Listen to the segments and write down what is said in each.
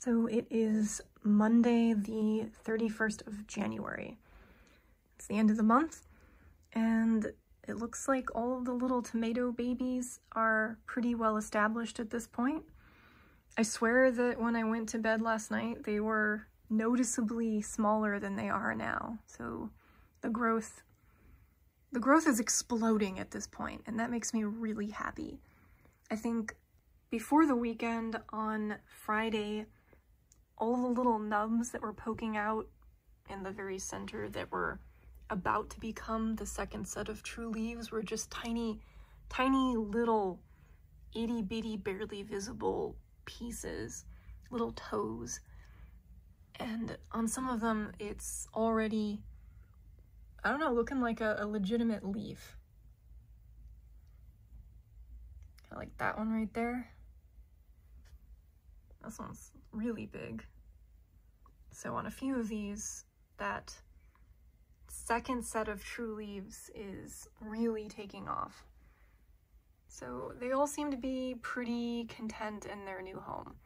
So it is Monday, the 31st of January. It's the end of the month, and it looks like all of the little tomato babies are pretty well established at this point. I swear that when I went to bed last night, they were noticeably smaller than they are now. So the growth is exploding at this point, and that makes me really happy. I think before the weekend on Friday, all the little nubs that were poking out in the very center that were about to become the second set of true leaves were just tiny little itty bitty, barely visible pieces, little toes. And on some of them, it's already, I don't know, looking like a legitimate leaf. Kind of like that one right there. This one's really big. So on a few of these, that second set of true leaves is really taking off. So they all seem to be pretty content in their new home.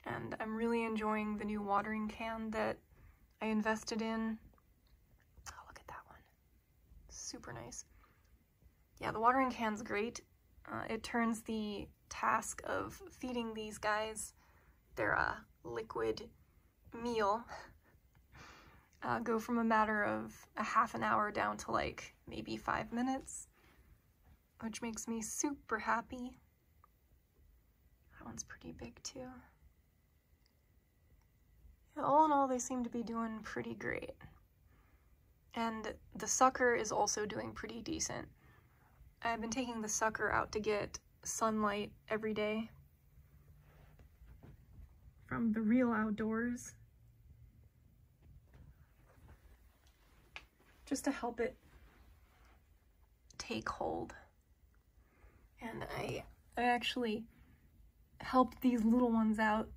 And I'm really enjoying the new watering can that I invested in. Oh, look at that one. Super nice. Yeah, the watering can's great. It turns the task of feeding these guys their liquid meal go from a matter of a half an hour down to like maybe 5 minutes, which makes me super happy. That one's pretty big too. Yeah, all in all, they seem to be doing pretty great. And the sucker is also doing pretty decent. I've been taking the sucker out to get sunlight every day from the real outdoors, just to help it take hold. And I actually helped these little ones out.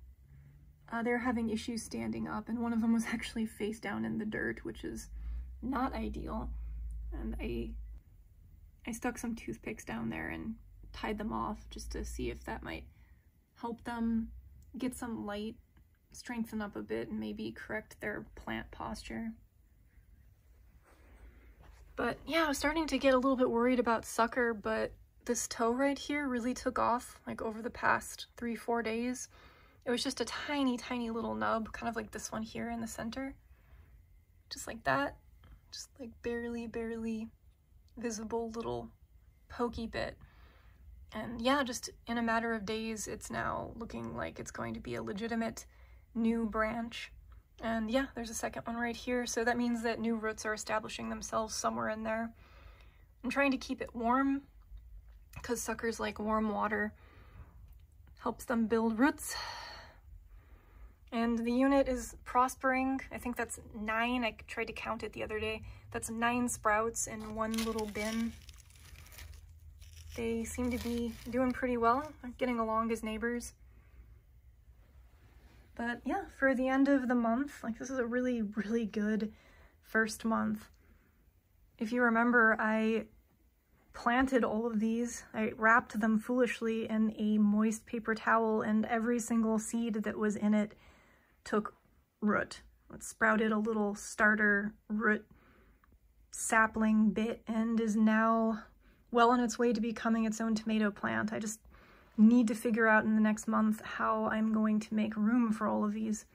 They're having issues standing up, and one of them was actually face down in the dirt, which is not ideal. And I stuck some toothpicks down there and tied them off just to see if that might help them get some light, strengthen up a bit, and maybe correct their plant posture. But yeah, I was starting to get a little bit worried about sucker, but this toe right here really took off like over the past 3-4 days. It was just a tiny little nub, kind of like this one here in the center. Just like that. Just like barely visible little pokey bit. And yeah, just in a matter of days, it's now looking like it's going to be a legitimate new branch. And yeah, there's a second one right here, so that means that new roots are establishing themselves somewhere in there. I'm trying to keep it warm, because suckers like warm water. Helps them build roots. And the unit is prospering. I think that's 9. I tried to count it the other day. That's 9 sprouts in one little bin. They seem to be doing pretty well. They're getting along as neighbors. But yeah, for the end of the month, like this is a really good first month. If you remember, I planted all of these. I wrapped them foolishly in a moist paper towel, and every single seed that was in it took root. It sprouted a little starter root sapling bit and is now well on its way to becoming its own tomato plant. I just need to figure out in the next month how I'm going to make room for all of these,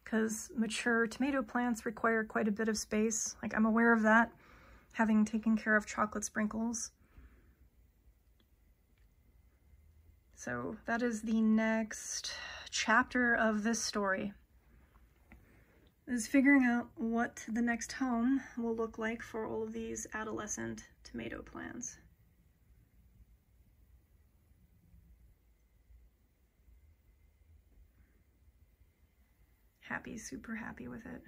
because mature tomato plants require quite a bit of space. Like, I'm aware of that, having taken care of chocolate sprinkles. So that is the next chapter of this story, is figuring out what the next home will look like for all of these adolescent tomato plants. Happy, super happy with it.